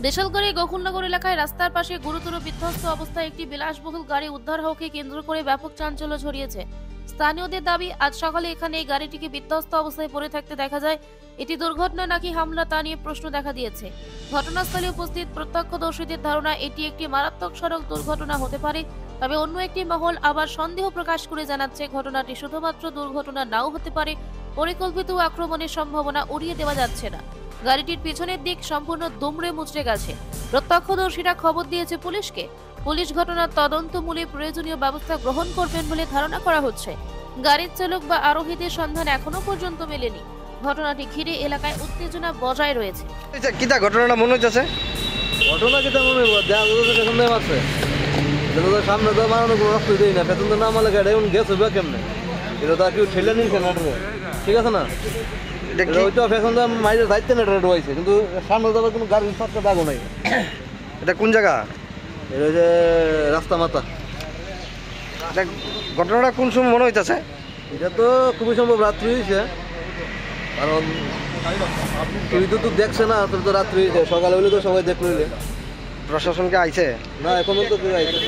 বেসরকারি গোকুলনগর এলাকায় রাস্তার পাশে গুরুতর বিধ্বস্ত অবস্থায় একটি বিলাসবহুল গাড়ি উদ্ধার হওয়াকে কেন্দ্র করে ব্যাপক চাঞ্চল্য ছড়িয়েছে। স্থানীয়দের দাবি, আজ সকালে এখানে এই গাড়িটিকে বিধ্বস্ত অবস্থায় পড়ে থাকতে দেখা যায়। এটি দুর্ঘটনা নাকি হামলা তা নিয়ে প্রশ্ন দেখা দিয়েছে। ঘটনাস্থলে উপস্থিত প্রত্যক্ষদর্শীদের ধারণা এটি একটি মারাত্মক সড়ক দুর্ঘটনা হতে পারে। তবে অন্য একটি মহল আবার সন্দেহ প্রকাশ করে জানাচ্ছে ঘটনাটি শুধুমাত্র দুর্ঘটনা নাও হতে পারে, পরিকল্পিত আক্রমণের সম্ভাবনা উড়িয়ে দেওয়া যাচ্ছে না। গাড়িটির পিছনের দিক সম্পূর্ণ দুমড়ে মুচড়ে গেছে। প্রত্যক্ষদর্শীরা খবর দিয়েছে পুলিশকে। পুলিশ ঘটনার তদন্তমূলে প্রয়োজনীয় ব্যবস্থা গ্রহণ করবেন বলে ধারণা করা হচ্ছে। গাড়ির চালক বা আরোহীদের সন্ধান এখনো পর্যন্ত মেলেনি। ঘটনাটি ঘিরে এলাকায় উত্তেজনা বজায় রয়েছে। কিতা ঘটনাটা মনে হচ্ছে? ঘটনা কিতা মনে হইব যা পেছন দিয়ে মারছে, যেটা তো সামনে তো মারানো কোনো রাস্তা দেই না, পেছন তো না মারলে গাড়ি এখন গেছে বা কেমনে, এটা তো আর কেউ ঠেলে নিচ্ছে না, ঠিক আছে না? ওইটা পেছন তো মাইরের দায়িত্ব না, এটা হয়েছে, কিন্তু সামনে তো কোনো গাড়ির সবটা দাগও নাই। এটা কোন জায়গা? এটা হচ্ছে রাস্তা মাথা। ঘটনাটা কোন সময় মনে হইতেছে? এটা তো খুবই সম্ভব রাত্রি হয়েছে, কারণ কেউ তো দেখছে না, তো রাত্রি হয়েছে, সকালে হইলে তো সবাই দেখলে। প্রশাসনকে আইছে না এখনো তো কেউ আইছে।